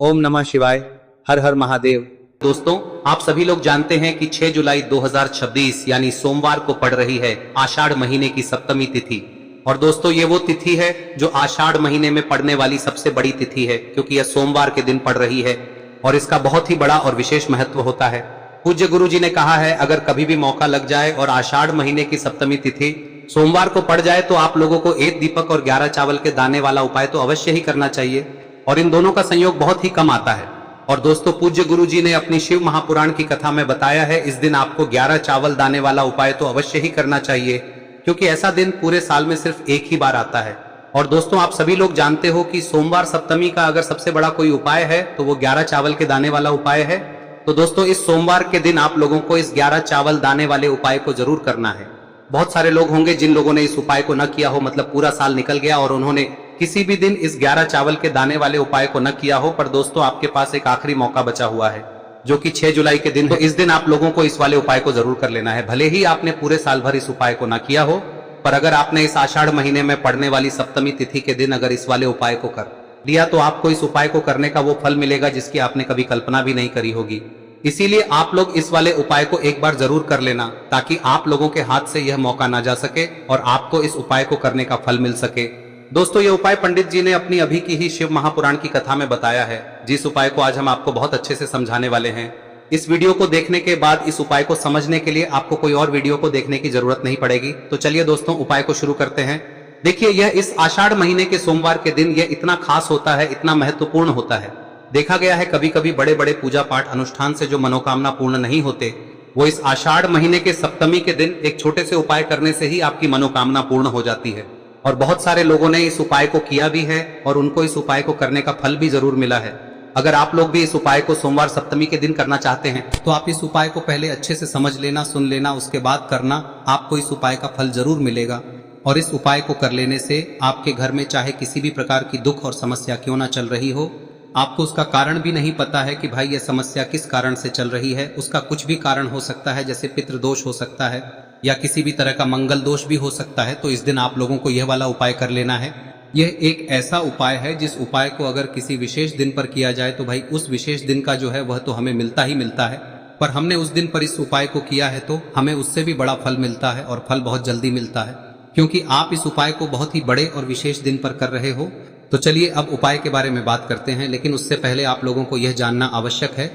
ओम नमः शिवाय। हर हर महादेव। दोस्तों, आप सभी लोग जानते हैं कि 6 जुलाई 2026 यानी सोमवार को पड़ रही है आषाढ़ महीने की सप्तमी तिथि। और दोस्तों, ये वो तिथि है जो आषाढ़ महीने में पड़ने वाली सबसे बड़ी तिथि है, क्योंकि यह सोमवार के दिन पड़ रही है और इसका बहुत ही बड़ा और विशेष महत्व होता है। पूज्य गुरु जी ने कहा है, अगर कभी भी मौका लग जाए और आषाढ़ महीने की सप्तमी तिथि सोमवार को पड़ जाए तो आप लोगों को 1 दीपक और 11 चावल के दाने वाला उपाय तो अवश्य ही करना चाहिए, और इन दोनों का संयोग बहुत ही कम आता है। और दोस्तों, पूज्य गुरु जी ने अपनी शिव महापुराण की कथा में बताया है, इस दिन आपको 11 चावल दाने वाला उपाय तो अवश्य ही करना चाहिए, क्योंकि ऐसा दिन पूरे साल में सिर्फ एक ही बार आता है। और दोस्तों, आप सभी लोग जानते हो कि सोमवार सप्तमी का अगर सबसे बड़ा कोई उपाय है तो वो 11 चावल के दाने वाला उपाय है। तो दोस्तों, इस सोमवार के दिन आप लोगों को इस 11 चावल दाने वाले उपाय को जरूर करना है। बहुत सारे लोग होंगे जिन लोगों ने इस उपाय को न किया हो, मतलब पूरा साल निकल गया और उन्होंने किसी भी दिन इस 11 चावल के दाने वाले उपाय को न किया हो। पर दोस्तों, आपके पास एक आखिरी मौका बचा हुआ है, जो कि 6 जुलाई के दिन है। तो इस दिन आप लोगों को इस वाले उपाय को जरूर कर लेना है। भले ही आपने पूरे साल भर इस उपाय को न किया हो, पर अगर आपने इस आषाढ़ महीने में पड़ने वाली सप्तमी तिथि के दिन अगर इस वाले उपाय को कर लिया तो आपको इस उपाय को करने का वो फल मिलेगा जिसकी आपने कभी कल्पना भी नहीं करी होगी। इसीलिए आप लोग इस वाले उपाय को एक बार जरूर कर लेना, ताकि आप लोगों के हाथ से यह मौका ना जा सके और आपको इस उपाय को करने का फल मिल सके। दोस्तों, यह उपाय पंडित जी ने अपनी अभी की ही शिव महापुराण की कथा में बताया है, जिस उपाय को आज हम आपको बहुत अच्छे से समझाने वाले हैं। इस वीडियो को देखने के बाद इस उपाय को समझने के लिए आपको कोई और वीडियो को देखने की जरूरत नहीं पड़ेगी। तो चलिए दोस्तों, उपाय को शुरू करते हैं। देखिए, यह इस आषाढ़ महीने के सोमवार के दिन यह इतना खास होता है, इतना महत्वपूर्ण होता है। देखा गया है कभी कभी बड़े बड़े पूजा पाठ अनुष्ठान से जो मनोकामना पूर्ण नहीं होते, वो इस आषाढ़ महीने के सप्तमी के दिन एक छोटे से उपाय करने से ही आपकी मनोकामना पूर्ण हो जाती है। और बहुत सारे लोगों ने इस उपाय को किया भी है और उनको इस उपाय को करने का फल भी जरूर मिला है। अगर आप लोग भी इस उपाय को सोमवार सप्तमी के दिन करना चाहते हैं तो आप इस उपाय को पहले अच्छे से समझ लेना, सुन लेना, उसके बाद करना। आपको इस उपाय का फल जरूर मिलेगा। और इस उपाय को कर लेने से आपके घर में चाहे किसी भी प्रकार की दुख और समस्या क्यों ना चल रही हो, आपको उसका कारण भी नहीं पता है कि भाई यह समस्या किस कारण से चल रही है, उसका कुछ भी कारण हो सकता है, जैसे पितृदोष हो सकता है या किसी भी तरह का मंगल दोष भी हो सकता है। तो इस दिन आप लोगों को यह वाला उपाय कर लेना है। यह एक ऐसा उपाय है जिस उपाय को अगर किसी विशेष दिन पर किया जाए तो भाई उस विशेष दिन का जो है वह तो हमें मिलता ही मिलता है, पर हमने उस दिन पर इस उपाय को किया है तो हमें उससे भी बड़ा फल मिलता है, और फल बहुत जल्दी मिलता है, क्योंकि आप इस उपाय को बहुत ही बड़े और विशेष दिन पर कर रहे हो। तो चलिए अब उपाय के बारे में बात करते हैं, लेकिन उससे पहले आप लोगों को यह जानना आवश्यक है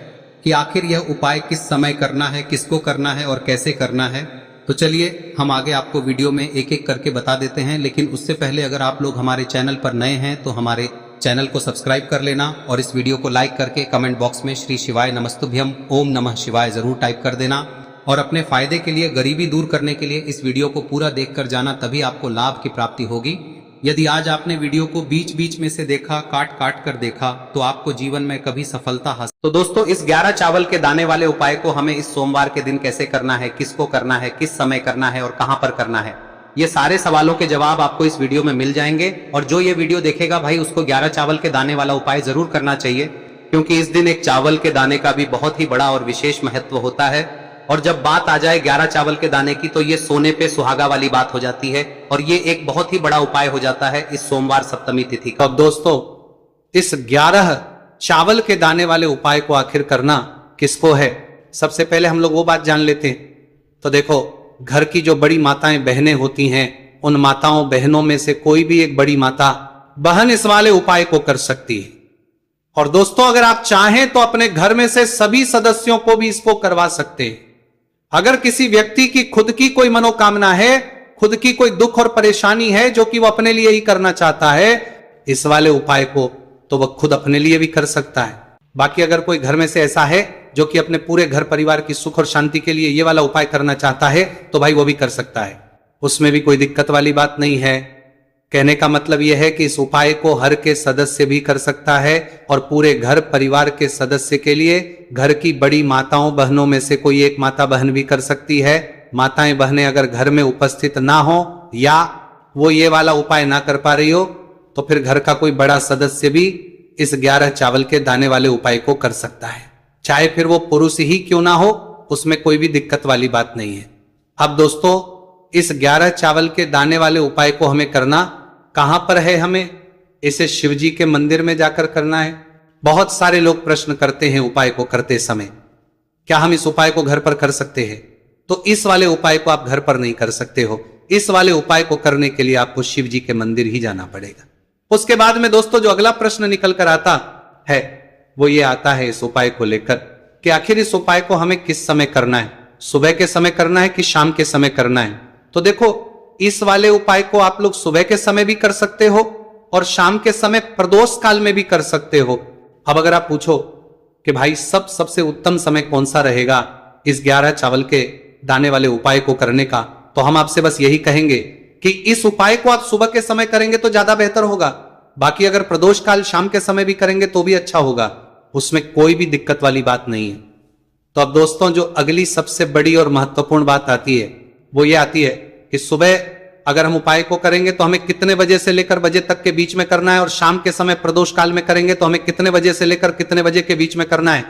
कि आखिर यह उपाय किस समय करना है, किसको करना है और कैसे करना है। तो चलिए हम आगे आपको वीडियो में एक एक करके बता देते हैं, लेकिन उससे पहले अगर आप लोग हमारे चैनल पर नए हैं तो हमारे चैनल को सब्सक्राइब कर लेना और इस वीडियो को लाइक करके कमेंट बॉक्स में श्री शिवाय नमस्तुभ्यम ओम नमः शिवाय जरूर टाइप कर देना। और अपने फायदे के लिए, गरीबी दूर करने के लिए इस वीडियो को पूरा देखकर जाना, तभी आपको लाभ की प्राप्ति होगी। यदि आज आपने वीडियो को बीच बीच में से देखा, काट काट कर देखा, तो आपको जीवन में कभी सफलता हासिल। तो दोस्तों, इस 11 चावल के दाने वाले उपाय को हमें इस सोमवार के दिन कैसे करना है, किसको करना है, किस समय करना है और कहां पर करना है, ये सारे सवालों के जवाब आपको इस वीडियो में मिल जाएंगे। और जो ये वीडियो देखेगा भाई, उसको 11 चावल के दाने वाला उपाय जरूर करना चाहिए, क्योंकि इस दिन एक चावल के दाने का भी बहुत ही बड़ा और विशेष महत्व होता है। और जब बात आ जाए 11 चावल के दाने की, तो ये सोने पे सुहागा वाली बात हो जाती है, और ये एक बहुत ही बड़ा उपाय हो जाता है इस सोमवार सप्तमी तिथि का। अब दोस्तों, इस 11 चावल के दाने वाले उपाय को आखिर करना किसको है, सबसे पहले हम लोग वो बात जान लेते हैं। तो देखो, घर की जो बड़ी माताएं बहनें होती हैं, उन माताओं बहनों में से कोई भी एक बड़ी माता बहन इस वाले उपाय को कर सकती है। और दोस्तों, अगर आप चाहें तो अपने घर में से सभी सदस्यों को भी इसको करवा सकते हैं। अगर किसी व्यक्ति की खुद की कोई मनोकामना है, खुद की कोई दुख और परेशानी है जो कि वो अपने लिए ही करना चाहता है, इस वाले उपाय को तो वह खुद अपने लिए भी कर सकता है। बाकी अगर कोई घर में से ऐसा है जो कि अपने पूरे घर परिवार की सुख और शांति के लिए ये वाला उपाय करना चाहता है, तो भाई वो भी कर सकता है, उसमें भी कोई दिक्कत वाली बात नहीं है। कहने का मतलब यह है कि इस उपाय को हर के सदस्य भी कर सकता है, और पूरे घर परिवार के सदस्य के लिए घर की बड़ी माताओं बहनों में से कोई एक माता बहन भी कर सकती है। माताएं बहनें अगर घर में उपस्थित ना हो या वो ये वाला उपाय ना कर पा रही हो, तो फिर घर का कोई बड़ा सदस्य भी इस 11 चावल के दाने वाले उपाय को कर सकता है, चाहे फिर वो पुरुष ही क्यों ना हो, उसमें कोई भी दिक्कत वाली बात नहीं है। अब दोस्तों, इस 11 चावल के दाने वाले उपाय को हमें करना कहां पर है, हमें इसे शिवजी के मंदिर में जाकर करना है। बहुत सारे लोग प्रश्न करते हैं उपाय को करते समय, क्या हम इस उपाय को घर पर कर सकते हैं? तो इस वाले उपाय को आप घर पर नहीं कर सकते हो। इस वाले उपाय को करने के लिए आपको शिव जी के मंदिर ही जाना पड़ेगा। उसके बाद में दोस्तों जो अगला प्रश्न निकल कर आता है वो ये आता है इस उपाय को लेकर कि आखिर इस उपाय को हमें किस समय करना है, सुबह के समय करना है कि शाम के समय करना है? तो देखो, इस वाले उपाय को आप लोग सुबह के समय भी कर सकते हो और शाम के समय प्रदोष काल में भी कर सकते हो। अब अगर आप पूछो कि भाई सबसे उत्तम समय कौन सा रहेगा इस 11 चावल के दाने वाले उपाय को करने का, तो हम आपसे बस यही कहेंगे कि इस उपाय को आप सुबह के समय करेंगे तो ज्यादा बेहतर होगा। बाकी अगर प्रदोष काल शाम के समय भी करेंगे तो भी अच्छा होगा, उसमें कोई भी दिक्कत वाली बात नहीं है। तो अब दोस्तों जो अगली सबसे बड़ी और महत्वपूर्ण बात आती है वो ये आती है कि सुबह अगर हम उपाय को करेंगे तो हमें कितने बजे से लेकर बजे तक के बीच में करना है, और शाम के समय प्रदोष काल में करेंगे तो हमें कितने बजे से लेकर कितने बजे के बीच में करना है।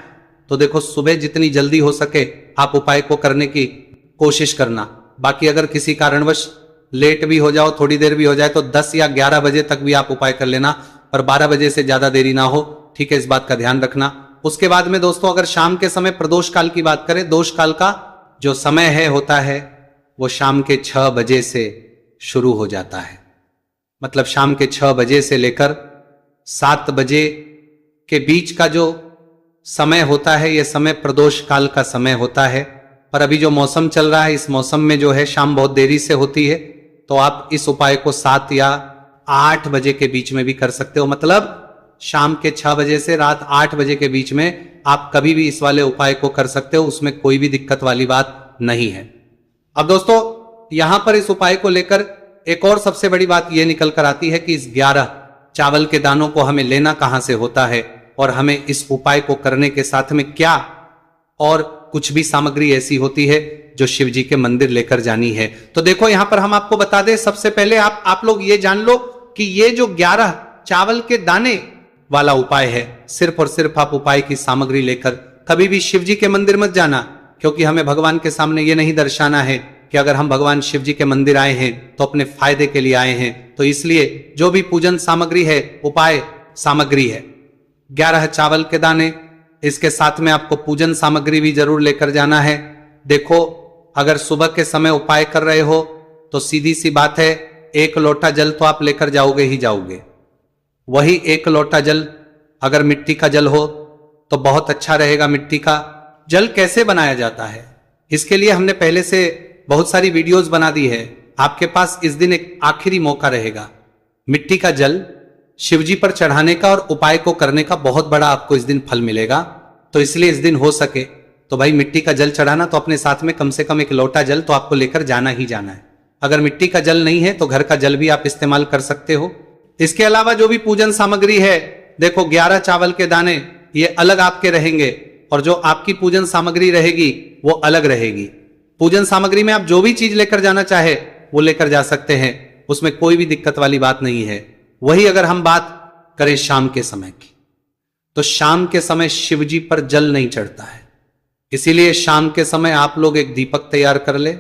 तो देखो, सुबह जितनी जल्दी हो सके आप उपाय को करने की कोशिश करना। बाकी अगर किसी कारणवश लेट भी हो जाओ, थोड़ी देर भी हो जाए, तो 10 या 11 बजे तक भी आप उपाय कर लेना, पर 12 बजे से ज्यादा देरी ना हो, ठीक है? इस बात का ध्यान रखना। उसके बाद में दोस्तों अगर शाम के समय प्रदोष काल की बात करें, दोष काल का जो समय है होता है वो शाम के 6 बजे से शुरू हो जाता है। मतलब शाम के 6 बजे से लेकर 7 बजे के बीच का जो समय होता है, यह समय प्रदोष काल का समय होता है। पर अभी जो मौसम चल रहा है, इस मौसम में जो है शाम बहुत देरी से होती है, तो आप इस उपाय को 7 या 8 बजे के बीच में भी कर सकते हो। मतलब शाम के 6 बजे से रात 8 बजे के बीच में आप कभी भी इस वाले उपाय को कर सकते हो, उसमें कोई भी दिक्कत वाली बात नहीं है। अब दोस्तों यहां पर इस उपाय को लेकर एक और सबसे बड़ी बात यह निकल कर आती है कि इस 11 चावल के दानों को हमें लेना कहां से होता है, और हमें इस उपाय को करने के साथ में क्या और कुछ भी सामग्री ऐसी होती है जो शिव जी के मंदिर लेकर जानी है। तो देखो यहां पर हम आपको बता दें, सबसे पहले आप लोग ये जान लो कि ये जो 11 चावल के दाने वाला उपाय है, सिर्फ और सिर्फ आप उपाय की सामग्री लेकर कभी भी शिव जी के मंदिर मत जाना, क्योंकि हमें भगवान के सामने ये नहीं दर्शाना है कि अगर हम भगवान शिव जी के मंदिर आए हैं तो अपने फायदे के लिए आए हैं। तो इसलिए जो भी पूजन सामग्री है, उपाय सामग्री है 11 चावल के दाने, इसके साथ में आपको पूजन सामग्री भी जरूर लेकर जाना है। देखो, अगर सुबह के समय उपाय कर रहे हो तो सीधी सी बात है, 1 लोटा जल तो आप लेकर जाओगे ही जाओगे। वही 1 लोटा जल अगर मिट्टी का जल हो तो बहुत अच्छा रहेगा। मिट्टी का जल कैसे बनाया जाता है, इसके लिए हमने पहले से बहुत सारी वीडियोस बना दी है। आपके पास इस दिन एक आखिरी मौका रहेगा मिट्टी का जल शिवजी पर चढ़ाने का और उपाय को करने का, बहुत बड़ा आपको इस दिन फल मिलेगा। तो इसलिए इस दिन हो सके तो भाई मिट्टी का जल चढ़ाना, तो अपने साथ में कम से कम 1 लोटा जल तो आपको लेकर जाना ही जाना है। अगर मिट्टी का जल नहीं है तो घर का जल भी आप इस्तेमाल कर सकते हो। इसके अलावा जो भी पूजन सामग्री है, देखो 11 चावल के दाने ये अलग आपके रहेंगे और जो आपकी पूजन सामग्री रहेगी वो अलग रहेगी। पूजन सामग्री में आप जो भी चीज लेकर जाना चाहे वो लेकर जा सकते हैं, उसमें कोई भी दिक्कत वाली बात नहीं है। वही अगर हम बात करें शाम के समय की, तो शाम के समय शिवजी पर जल नहीं चढ़ता है, इसीलिए शाम के समय आप लोग एक दीपक तैयार कर ले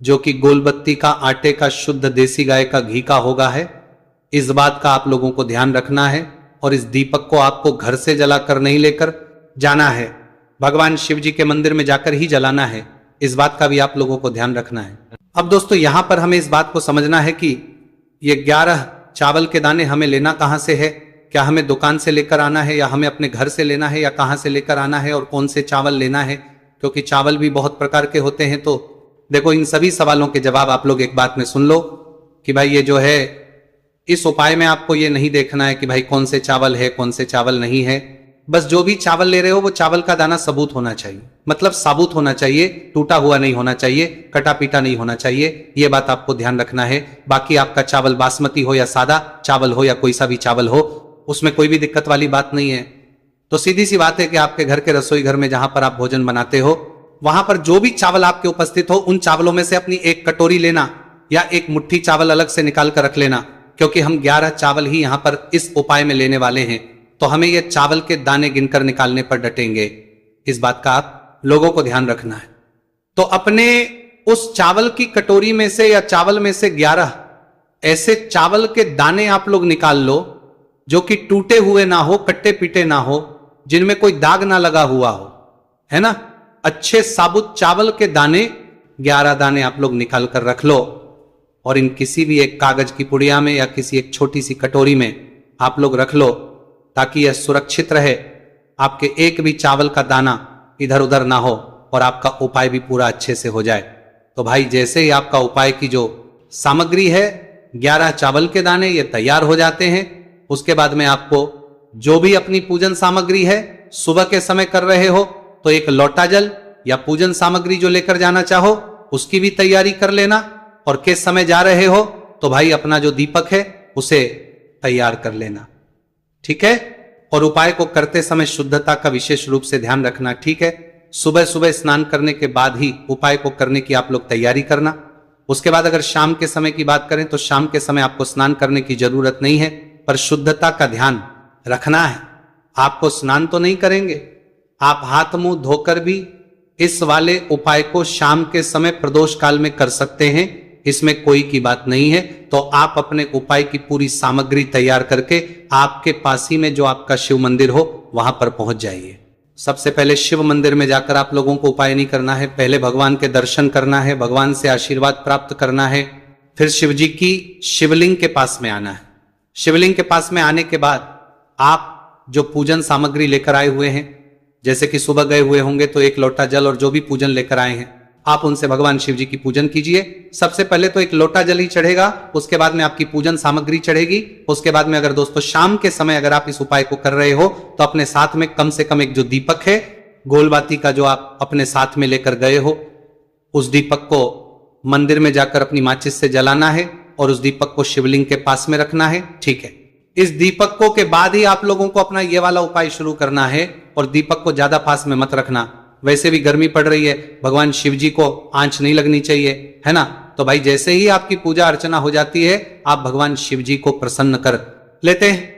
जो कि गोलबत्ती का, आटे का, शुद्ध देसी गाय का घी का होगा है। इस बात का आप लोगों को ध्यान रखना है और इस दीपक को आपको घर से जलाकर नहीं लेकर जाना है, भगवान शिव जी के मंदिर में जाकर ही जलाना है। इस बात का भी आप लोगों को ध्यान रखना है। अब दोस्तों यहां पर हमें इस बात को समझना है कि ये 11 चावल के दाने हमें लेना कहां से है, क्या हमें दुकान से लेकर आना है या हमें अपने घर से लेना है या कहां से लेकर आना है और कौन से चावल लेना है, क्योंकि चावल भी बहुत प्रकार के होते हैं। तो देखो इन सभी सवालों के जवाब आप लोग एक बात में सुन लो कि भाई ये जो है इस उपाय में आपको ये नहीं देखना है कि भाई कौन से चावल है कौन से चावल नहीं है, बस जो भी चावल ले रहे हो वो चावल का दाना सबूत होना चाहिए, मतलब साबुत होना चाहिए, टूटा हुआ नहीं होना चाहिए, कटा पीटा नहीं होना चाहिए। ये बात आपको ध्यान रखना है। बाकी आपका चावल बासमती हो या सादा चावल हो या कोई सा भी चावल हो, उसमें कोई भी दिक्कत वाली बात नहीं है। तो सीधी सी बात है कि आपके घर के रसोई घर में जहां पर आप भोजन बनाते हो वहां पर जो भी चावल आपके उपस्थित हो उन चावलों में से अपनी एक कटोरी लेना या एक मुट्ठी चावल अलग से निकाल कर रख लेना, क्योंकि हम 11 चावल ही यहां पर इस उपाय में लेने वाले हैं। तो हमें यह चावल के दाने गिनकर निकालने पर डटेंगे, इस बात का आप लोगों को ध्यान रखना है। तो अपने उस चावल की कटोरी में से या चावल में से 11 ऐसे चावल के दाने आप लोग निकाल लो जो कि टूटे हुए ना हो, कट्टे पीटे ना हो, जिनमें कोई दाग ना लगा हुआ हो, है ना। अच्छे साबुत चावल के दाने 11 दाने आप लोग निकाल कर रख लो और इन किसी भी एक कागज की पुड़िया में या किसी एक छोटी सी कटोरी में आप लोग रख लो, ताकि यह सुरक्षित रहे, आपके एक भी चावल का दाना इधर उधर ना हो और आपका उपाय भी पूरा अच्छे से हो जाए। तो भाई जैसे ही आपका उपाय की जो सामग्री है 11 चावल के दाने ये तैयार हो जाते हैं, उसके बाद में आपको जो भी अपनी पूजन सामग्री है सुबह के समय कर रहे हो तो एक लोटा जल या पूजन सामग्री जो लेकर जाना चाहो उसकी भी तैयारी कर लेना, और किस समय जा रहे हो तो भाई अपना जो दीपक है उसे तैयार कर लेना, ठीक है। और उपाय को करते समय शुद्धता का विशेष रूप से ध्यान रखना, ठीक है। सुबह सुबह स्नान करने के बाद ही उपाय को करने की आप लोग तैयारी करना। उसके बाद अगर शाम के समय की बात करें तो शाम के समय आपको स्नान करने की जरूरत नहीं है, पर शुद्धता का ध्यान रखना है। आपको स्नान तो नहीं करेंगे, आप हाथ मुंह धोकर भी इस वाले उपाय को शाम के समय प्रदोष काल में कर सकते हैं, इसमें कोई की बात नहीं है। तो आप अपने उपाय की पूरी सामग्री तैयार करके आपके पास ही में जो आपका शिव मंदिर हो वहां पर पहुंच जाइए। सबसे पहले शिव मंदिर में जाकर आप लोगों को उपाय नहीं करना है, पहले भगवान के दर्शन करना है, भगवान से आशीर्वाद प्राप्त करना है, फिर शिव जी की शिवलिंग के पास में आना है। शिवलिंग के पास में आने के बाद आप जो पूजन सामग्री लेकर आए हुए हैं, जैसे कि सुबह गए हुए होंगे तो एक लोटा जल और जो भी पूजन लेकर आए हैं आप उनसे भगवान शिव जी की पूजन कीजिए। सबसे पहले तो एक लोटा जल ही चढ़ेगा, उसके बाद में आपकी पूजन सामग्री चढ़ेगी। उसके बाद में अगर दोस्तों शाम के समय अगर आप इस उपाय को कर रहे हो तो अपने साथ में कम से कम एक जो दीपक है गोलबाती का जो आप अपने साथ में लेकर गए हो, उस दीपक को मंदिर में जाकर अपनी माचिस से जलाना है और उस दीपक को शिवलिंग के पास में रखना है, ठीक है। इस दीपकों के बाद ही आप लोगों को अपना ये वाला उपाय शुरू करना है, और दीपक को ज्यादा पास में मत रखना, वैसे भी गर्मी पड़ रही है, भगवान शिव जी को आंच नहीं लगनी चाहिए, है ना। तो भाई जैसे ही आपकी पूजा अर्चना हो जाती है आप भगवान शिव जी को प्रसन्न कर लेते हैं।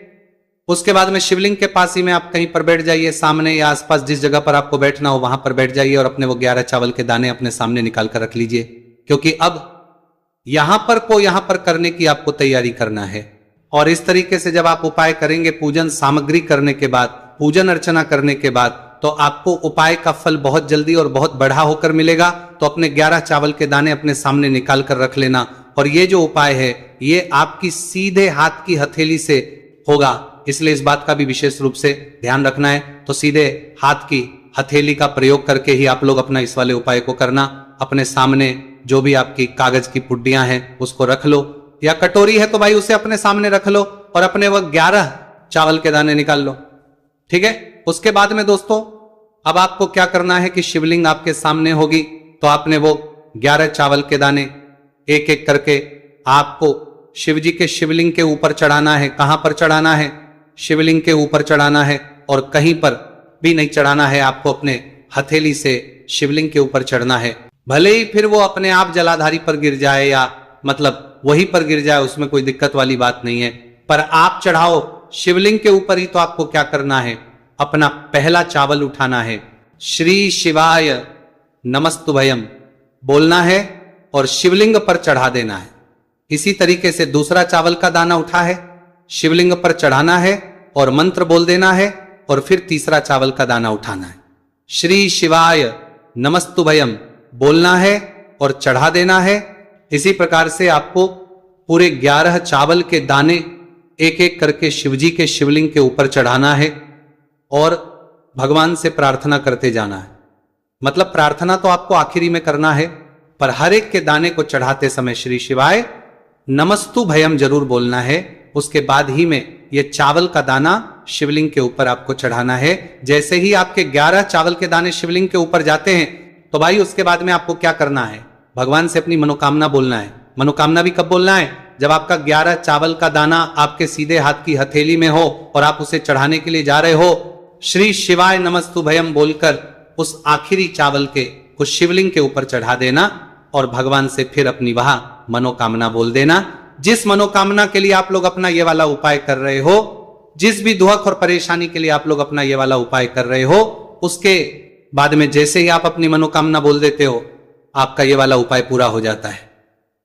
उसके बाद में शिवलिंग के पास ही में आप कहीं पर बैठ जाइए, सामने या आसपास जिस जगह पर आपको बैठना हो वहां पर बैठ जाइए और अपने वो 11 चावल के दाने अपने सामने निकाल कर रख लीजिए, क्योंकि अब यहां पर करने की आपको तैयारी करना है। और इस तरीके से जब आप उपाय करेंगे पूजन सामग्री करने के बाद, पूजन अर्चना करने के बाद, तो आपको उपाय का फल बहुत जल्दी और बहुत बढ़ा होकर मिलेगा। तो अपने 11 चावल के दाने अपने सामने निकाल कर रख लेना, और ये जो उपाय है ये आपकी सीधे हाथ की हथेली से होगा, इसलिए इस बात का भी विशेष रूप से ध्यान रखना है। तो सीधे हाथ की हथेली का प्रयोग करके ही आप लोग अपना इस वाले उपाय को करना। अपने सामने जो भी आपकी कागज की पुड्डियां हैं उसको रख लो, या कटोरी है तो भाई उसे अपने सामने रख लो और अपने वो 11 चावल के दाने निकाल लो, ठीक है। उसके बाद में दोस्तों अब आपको क्या करना है कि शिवलिंग आपके सामने होगी, तो आपने वो 11 चावल के दाने एक एक करके आपको शिव जी के शिवलिंग के ऊपर चढ़ाना है। कहां पर चढ़ाना है? शिवलिंग के ऊपर चढ़ाना है, और कहीं पर भी नहीं चढ़ाना है, आपको अपने हथेली से शिवलिंग के ऊपर चढ़ना है। भले ही फिर वो अपने आप जलाधारी पर गिर जाए या मतलब वहीं पर गिर जाए, उसमें कोई दिक्कत वाली बात नहीं है, पर आप चढ़ाओ शिवलिंग के ऊपर ही। तो आपको क्या करना है, अपना पहला चावल उठाना है, श्री शिवाय नमस्तुभयम बोलना है और शिवलिंग पर चढ़ा देना है। इसी तरीके से दूसरा चावल का दाना उठा है, शिवलिंग पर चढ़ाना है और मंत्र बोल देना है, और फिर तीसरा चावल का दाना उठाना है, श्री शिवाय नमस्तुभयम बोलना है और चढ़ा देना है। इसी प्रकार से आपको पूरे 11 चावल के दाने एक एक करके शिवजी के शिवलिंग के ऊपर चढ़ाना है और भगवान से प्रार्थना करते जाना है। मतलब प्रार्थना तो आपको आखिरी में करना है, पर हर एक के दाने को चढ़ाते समय श्री शिवाय नमस्तु भयम जरूर बोलना है। उसके बाद ही में ये चावल का दाना शिवलिंग के ऊपर आपको चढ़ाना है। जैसे ही आपके 11 चावल के दाने शिवलिंग के ऊपर जाते हैं तो भाई उसके बाद में आपको क्या करना है, भगवान से अपनी मनोकामना बोलना है। मनोकामना भी कब बोलना है? जब आपका 11 चावल का दाना आपके सीधे हाथ की हथेली में हो और आप उसे चढ़ाने के लिए जा रहे हो, श्री शिवाय नमस्तु भयम बोलकर उस आखिरी चावल के उस शिवलिंग के ऊपर चढ़ा देना और भगवान से फिर अपनी वह मनोकामना बोल देना। जिस मनोकामना के लिए आप लोग अपना ये वाला उपाय कर रहे हो, जिस भी दुख और परेशानी के लिए आप लोग अपना ये वाला उपाय कर रहे हो, उसके बाद में जैसे ही आप अपनी मनोकामना बोल देते हो आपका ये वाला उपाय पूरा हो जाता है।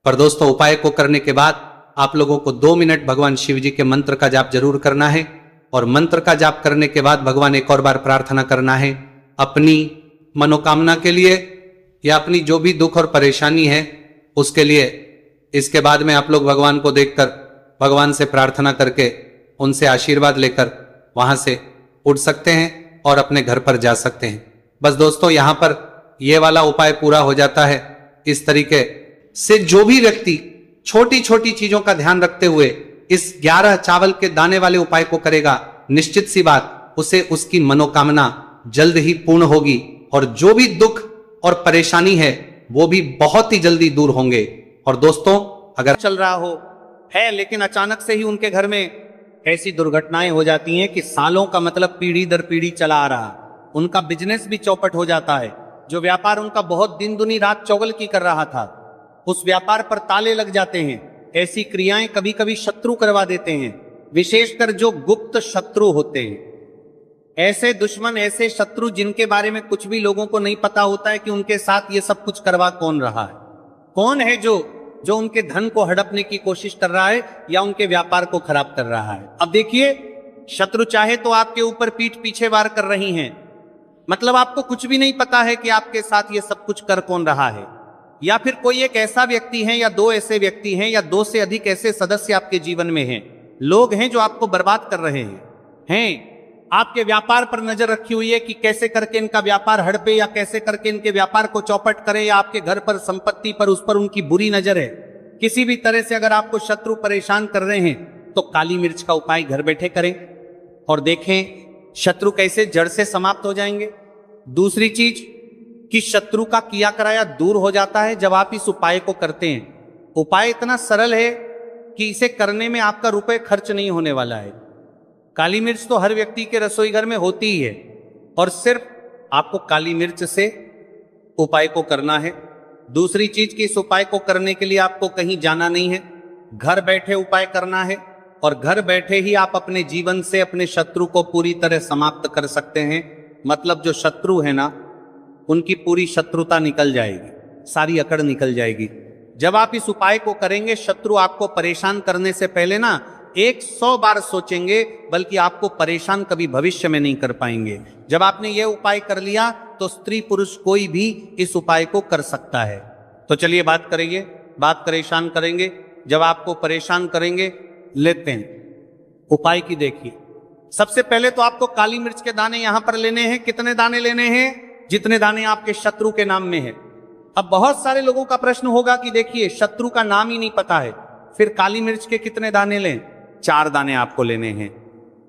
पर दोस्तों उपाय को करने के बाद आप लोगों को 2 मिनट भगवान शिव जी के मंत्र का जाप जरूर करना है। और मंत्र का जाप करने के बाद भगवान एक और बार प्रार्थना करना है अपनी मनोकामना के लिए या अपनी जो भी दुख और परेशानी है उसके लिए। इसके बाद में आप लोग भगवान को देखकर भगवान से प्रार्थना करके उनसे आशीर्वाद लेकर वहां से उठ सकते हैं और अपने घर पर जा सकते हैं। बस दोस्तों, यहां पर यह वाला उपाय पूरा हो जाता है। इस तरीके से जो भी व्यक्ति छोटी छोटी चीजों का ध्यान रखते हुए इस 11 चावल के दाने वाले उपाय को करेगा, निश्चित सी बात उसे उसकी मनोकामना जल्द ही पूर्ण होगी और जो भी दुख और परेशानी है वो भी बहुत ही जल्दी दूर होंगे। और दोस्तों, अगर चल रहा हो है लेकिन अचानक से ही उनके घर में ऐसी दुर्घटनाएं हो जाती हैं कि सालों का मतलब पीढ़ी दर पीढ़ी चला आ रहा, उनका बिजनेस भी चौपट हो जाता है। जो व्यापार उनका बहुत दिन दुनी रात चौगल की कर रहा था, उस व्यापार पर ताले लग जाते हैं। ऐसी क्रियाएं कभी कभी शत्रु करवा देते हैं, विशेषकर जो गुप्त शत्रु होते हैं। ऐसे दुश्मन, ऐसे शत्रु जिनके बारे में कुछ भी लोगों को नहीं पता होता है कि उनके साथ ये सब कुछ करवा कौन रहा है, कौन है जो उनके धन को हड़पने की कोशिश कर रहा है या उनके व्यापार को खराब कर रहा है। अब देखिए, शत्रु चाहे तो आपके ऊपर पीठ पीछे वार कर रही हैं, मतलब आपको कुछ भी नहीं पता है कि आपके साथ ये सब कुछ कर कौन रहा है। या फिर कोई एक ऐसा व्यक्ति है या दो ऐसे व्यक्ति हैं या दो से अधिक ऐसे सदस्य आपके जीवन में हैं, लोग हैं जो आपको बर्बाद कर रहे हैं। आपके व्यापार पर नजर रखी हुई है कि कैसे करके इनका व्यापार हड़पे या कैसे करके इनके व्यापार को चौपट करे, या आपके घर पर, संपत्ति पर, उस पर उनकी बुरी नजर है। किसी भी तरह से अगर आपको शत्रु परेशान कर रहे हैं तो काली मिर्च का उपाय घर बैठे करें और देखें शत्रु कैसे जड़ से समाप्त हो जाएंगे। दूसरी चीज कि शत्रु का किया कराया दूर हो जाता है जब आप इस उपाय को करते हैं। उपाय इतना सरल है कि इसे करने में आपका रुपए खर्च नहीं होने वाला है। काली मिर्च तो हर व्यक्ति के रसोई घर में होती ही है और सिर्फ आपको काली मिर्च से उपाय को करना है। दूसरी चीज कि इस उपाय को करने के लिए आपको कहीं जाना नहीं है, घर बैठे उपाय करना है और घर बैठे ही आप अपने जीवन से अपने शत्रु को पूरी तरह समाप्त कर सकते हैं। मतलब जो शत्रु है ना, उनकी पूरी शत्रुता निकल जाएगी, सारी अकड़ निकल जाएगी। जब आप इस उपाय को करेंगे, शत्रु आपको परेशान करने से पहले ना 100 बार सोचेंगे, बल्कि आपको परेशान कभी भविष्य में नहीं कर पाएंगे। जब आपने ये उपाय कर लिया तो स्त्री पुरुष कोई भी इस उपाय को कर सकता है। तो चलिए बात करेंगे, बात परेशान करेंगे। जब आपको परेशान करेंगे, लेते हैं उपाय की। देखिए, सबसे पहले तो आपको काली मिर्च के दाने यहां पर लेने हैं। कितने दाने लेने हैं? जितने दाने आपके शत्रु के नाम में है। अब बहुत सारे लोगों का प्रश्न होगा कि देखिए, शत्रु का नाम ही नहीं पता है, फिर काली मिर्च के कितने दाने लें? 4 दाने आपको लेने हैं।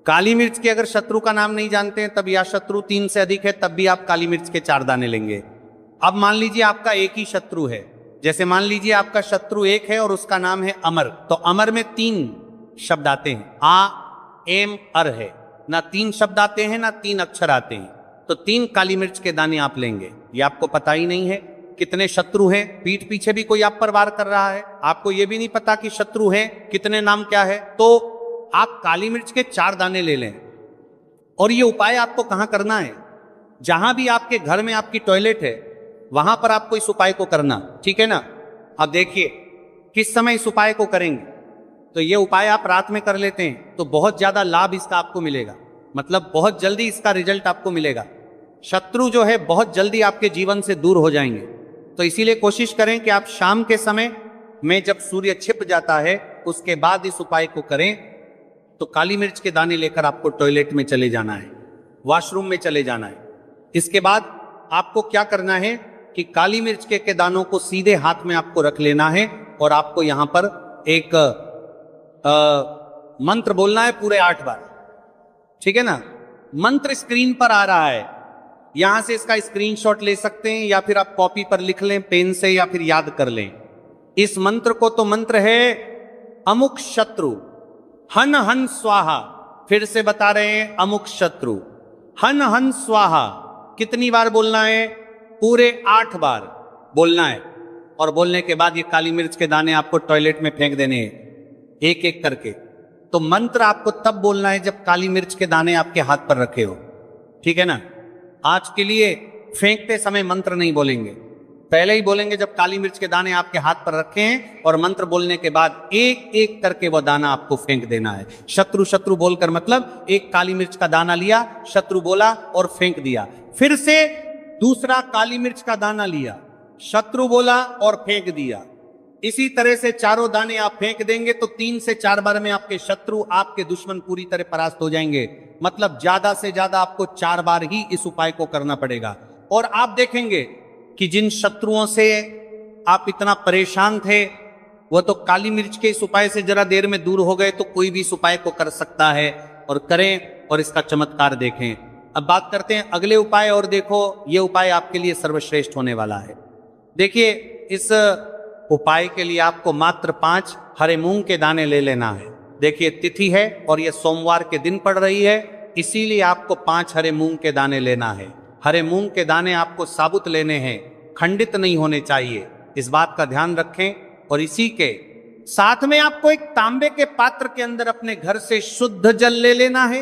काली मिर्च के अगर शत्रु का नाम नहीं जानते हैं तब, या शत्रु 3 से अधिक है तब भी आप काली मिर्च के 4 दाने लेंगे। अब मान लीजिए आपका एक ही शत्रु है, जैसे मान लीजिए आपका शत्रु एक है और उसका नाम है अमर, तो अमर में 3 शब्द आते हैं, आ, एम, अर है ना। 3 शब्द आते हैं ना 3 अक्षर आते हैं। तो 3 काली मिर्च के दाने आप लेंगे। ये आपको पता ही नहीं है कितने शत्रु हैं, पीठ पीछे भी कोई आप पर वार कर रहा है, आपको ये भी नहीं पता कि शत्रु हैं कितने, नाम क्या है, तो आप काली मिर्च के 4 दाने ले लें। और ये उपाय आपको कहां करना है? जहां भी आपके घर में आपकी टॉयलेट है वहां पर आपको इस उपाय को करना, ठीक है ना। अब देखिए किस समय इस उपाय को करेंगे। तो ये उपाय आप रात में कर लेते हैं तो बहुत ज्यादा लाभ इसका आपको मिलेगा, मतलब बहुत जल्दी इसका रिजल्ट आपको मिलेगा। शत्रु जो है बहुत जल्दी आपके जीवन से दूर हो जाएंगे। तो इसीलिए कोशिश करें कि आप शाम के समय में जब सूर्य छिप जाता है उसके बाद इस उपाय को करें। तो काली मिर्च के दाने लेकर आपको टॉयलेट में चले जाना है, वॉशरूम में चले जाना है। इसके बाद आपको क्या करना है कि काली मिर्च के दानों को सीधे हाथ में आपको रख लेना है और आपको यहां पर एक मंत्र बोलना है पूरे 8 बार, ठीक है ना। मंत्र स्क्रीन पर आ रहा है, यहां से इसका स्क्रीनशॉट ले सकते हैं या फिर आप कॉपी पर लिख लें पेन से या फिर याद कर लें इस मंत्र को। तो मंत्र है अमुक शत्रु हन हन स्वाहा। फिर से बता रहे हैं, अमुक शत्रु हन हन स्वाहा। कितनी बार बोलना है? पूरे 8 बार बोलना है। और बोलने के बाद ये काली मिर्च के दाने आपको टॉयलेट में फेंक देने हैं एक एक करके। तो मंत्र आपको तब बोलना है जब काली मिर्च के दाने आपके हाथ पर रखे हो, ठीक है ना। आज के लिए फेंकते समय मंत्र नहीं बोलेंगे, पहले ही बोलेंगे जब काली मिर्च के दाने आपके हाथ पर रखे हैं, और मंत्र बोलने के बाद एक एक करके वह दाना आपको फेंक देना है। शत्रु शत्रु बोलकर मतलब एक काली मिर्च का दाना लिया, शत्रु बोला और फेंक दिया। फिर से दूसरा काली मिर्च का दाना लिया, शत्रु बोला और फेंक दिया। इसी तरह से चारों दाने आप फेंक देंगे तो 3 से 4 बार में आपके शत्रु, आपके दुश्मन पूरी तरह परास्त हो जाएंगे। मतलब ज्यादा से ज्यादा आपको 4 बार ही इस उपाय को करना पड़ेगा। और आप देखेंगे कि जिन शत्रुओं से आप इतना परेशान थे वह तो काली मिर्च के इस उपाय से जरा देर में दूर हो गए। तो कोई भी इस उपाय को कर सकता है, और करें और इसका चमत्कार देखें। अब बात करते हैं अगले उपाय, और देखो ये उपाय आपके लिए सर्वश्रेष्ठ होने वाला है। देखिए, इस उपाय के लिए आपको मात्र 5 हरे मूंग के दाने ले लेना है। देखिए तिथि है और यह सोमवार के दिन पड़ रही है, इसीलिए आपको 5 हरे मूंग के दाने लेना है। हरे मूंग के दाने आपको साबुत लेने हैं, खंडित नहीं होने चाहिए, इस बात का ध्यान रखें। और इसी के साथ में आपको एक तांबे के पात्र के अंदर अपने घर से शुद्ध जल ले लेना है।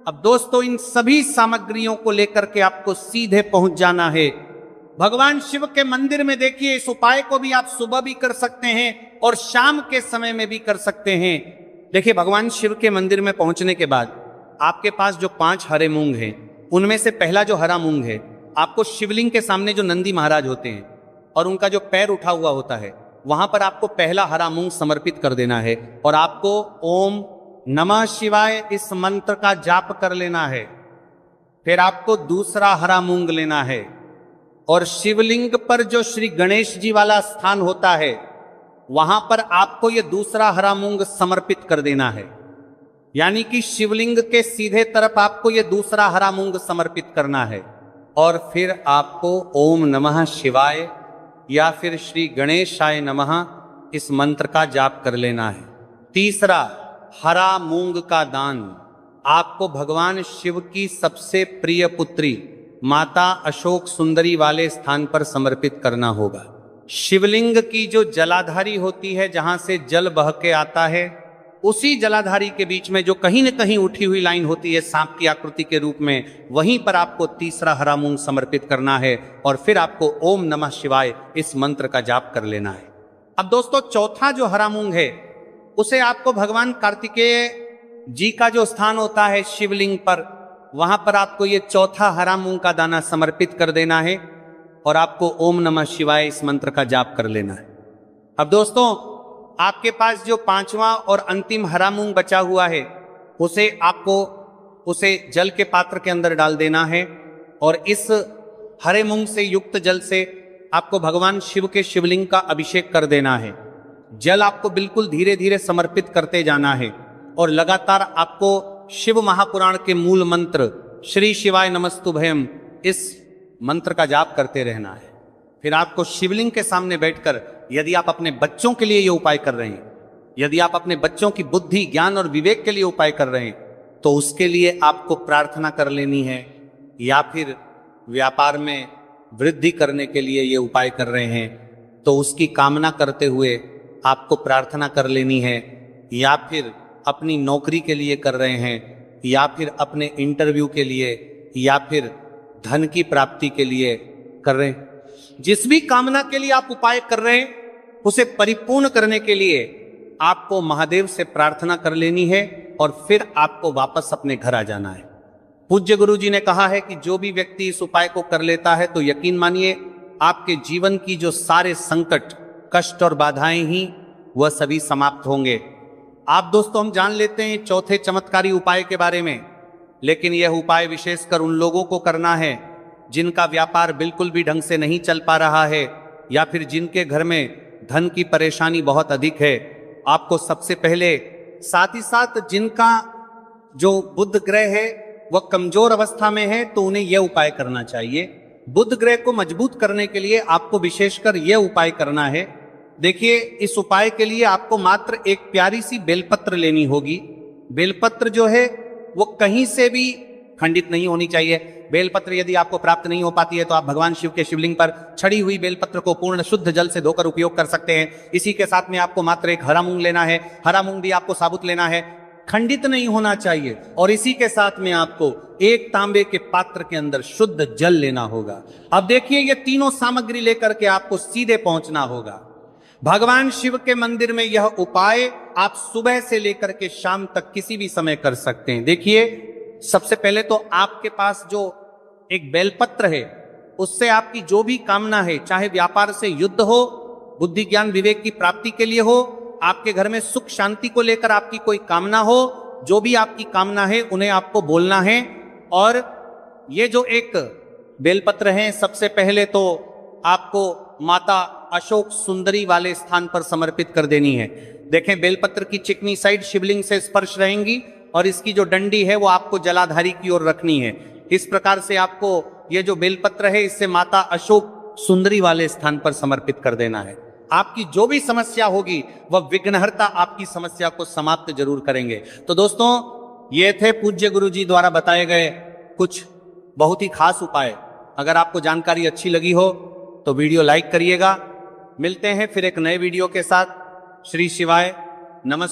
अब दोस्तों, इन सभी सामग्रियों को लेकर के आपको सीधे पहुंच जाना है भगवान शिव के मंदिर में। देखिए, इस उपाय को भी आप सुबह भी कर सकते हैं और शाम के समय में भी कर सकते हैं। देखिए, भगवान शिव के मंदिर में पहुंचने के बाद आपके पास जो 5 हरे मूंग हैं, उनमें से पहला जो हरा मूंग है, आपको शिवलिंग के सामने जो नंदी महाराज होते हैं और उनका जो पैर उठा हुआ होता है, वहां पर आपको पहला हरा मूंग समर्पित कर देना है। और आपको ओम नमः शिवाय इस मंत्र का जाप कर लेना है। फिर आपको दूसरा हरा मूंग लेना है, और शिवलिंग पर जो श्री गणेश जी वाला स्थान होता है, वहां पर आपको यह दूसरा हरा मूंग समर्पित कर देना है। यानी कि शिवलिंग के सीधे तरफ आपको यह दूसरा हरा मूंग समर्पित करना है। और फिर आपको ओम नमः शिवाय या फिर श्री गणेशाय नमः इस मंत्र का जाप कर लेना है। तीसरा, हरा मूंग का दान आपको भगवान शिव की सबसे प्रिय पुत्री माता अशोक सुंदरी वाले स्थान पर समर्पित करना होगा। शिवलिंग की जो जलाधारी होती है, जहां से जल बह के आता है, उसी जलाधारी के बीच में जो कहीं न कहीं उठी हुई लाइन होती है सांप की आकृति के रूप में, वहीं पर आपको तीसरा हरा मूंग समर्पित करना है। और फिर आपको ओम नमः शिवाय इस मंत्र का जाप कर लेना है। अब दोस्तों, चौथा जो हरा मूंग है, उसे आपको भगवान कार्तिकेय जी का जो स्थान होता है शिवलिंग पर, वहां पर आपको ये चौथा हरा मूंग का दाना समर्पित कर देना है। और आपको ओम नमः शिवाय इस मंत्र का जाप कर लेना है। अब दोस्तों, आपके पास जो 5वां और अंतिम हरा मूंग बचा हुआ है, उसे जल के पात्र के अंदर डाल देना है। और इस हरे मूंग से युक्त जल से आपको भगवान शिव के शिवलिंग का अभिषेक कर देना है। जल आपको बिल्कुल धीरे धीरे समर्पित करते जाना है, और लगातार आपको शिव महापुराण के मूल मंत्र श्री शिवाय नमस्तुभयम इस मंत्र का जाप करते रहना है। फिर आपको शिवलिंग के सामने बैठकर, यदि आप अपने बच्चों के लिए ये उपाय कर रहे हैं, यदि आप अपने बच्चों की बुद्धि, ज्ञान और विवेक के लिए उपाय कर रहे हैं, तो उसके लिए आपको प्रार्थना कर लेनी है। या फिर व्यापार में वृद्धि करने के लिए ये उपाय कर रहे हैं, तो उसकी कामना करते हुए आपको प्रार्थना कर लेनी है। या फिर अपनी नौकरी के लिए कर रहे हैं, या फिर अपने इंटरव्यू के लिए, या फिर धन की प्राप्ति के लिए कर रहे हैं, जिस भी कामना के लिए आप उपाय कर रहे हैं, उसे परिपूर्ण करने के लिए आपको महादेव से प्रार्थना कर लेनी है। और फिर आपको वापस अपने घर आ जाना है। पूज्य गुरु जी ने कहा है कि जो भी व्यक्ति इस उपाय को कर लेता है, तो यकीन मानिए आपके जीवन की जो सारे संकट, कष्ट और बाधाएं ही वह सभी समाप्त होंगे। आप दोस्तों, हम जान लेते हैं चौथे चमत्कारी उपाय के बारे में, लेकिन यह उपाय विशेषकर उन लोगों को करना है जिनका व्यापार बिल्कुल भी ढंग से नहीं चल पा रहा है, या फिर जिनके घर में धन की परेशानी बहुत अधिक है। आपको सबसे पहले, साथ ही साथ जिनका जो बुध ग्रह है वह कमजोर अवस्था में है, तो उन्हें यह उपाय करना चाहिए। बुध ग्रह को मजबूत करने के लिए आपको विशेषकर यह उपाय करना है। देखिए, इस उपाय के लिए आपको मात्र एक प्यारी सी बेलपत्र लेनी होगी। बेलपत्र जो है वो कहीं से भी खंडित नहीं होनी चाहिए। बेलपत्र यदि आपको प्राप्त नहीं हो पाती है, तो आप भगवान शिव के शिवलिंग पर छड़ी हुई बेलपत्र को पूर्ण शुद्ध जल से धोकर उपयोग कर सकते हैं। इसी के साथ में आपको मात्र एक हरा मूंग लेना है। हरा मूंग भी आपको साबुत लेना है। खंडित नहीं होना चाहिए। और इसी के साथ में आपको एक तांबे के पात्र के अंदर शुद्ध जल लेना होगा। अब देखिए, ये तीनों सामग्री लेकर के आपको सीधे पहुंचना होगा भगवान शिव के मंदिर में। यह उपाय आप सुबह से लेकर के शाम तक किसी भी समय कर सकते हैं। देखिए, सबसे पहले तो आपके पास जो एक बेलपत्र है, उससे आपकी जो भी कामना है, चाहे व्यापार से युद्ध हो, बुद्धि ज्ञान विवेक की प्राप्ति के लिए हो, आपके घर में सुख शांति को लेकर आपकी कोई कामना हो, जो भी आपकी कामना है उन्हें आपको बोलना है। और ये जो एक बेलपत्र है, सबसे पहले तो आपको माता अशोक सुंदरी वाले स्थान पर समर्पित कर देनी है। देखें, बेलपत्र की चिकनी साइड शिवलिंग से स्पर्श रहेंगी और इसकी जो डंडी है वो आपको जलाधारी की ओर रखनी है। इस प्रकार से आपको ये जो बेलपत्र है, इससे माता अशोक सुंदरी वाले स्थान पर समर्पित कर देना है। आपकी जो भी समस्या होगी वह विघ्नहर्ता आपकी समस्या को समाप्त जरूर करेंगे। तो दोस्तों, ये थे पूज्य गुरु जी द्वारा बताए गए कुछ बहुत ही खास उपाय। अगर आपको जानकारी अच्छी लगी हो तो वीडियो लाइक करिएगा। मिलते हैं फिर एक नए वीडियो के साथ। श्री शिवाय। नमस्ते।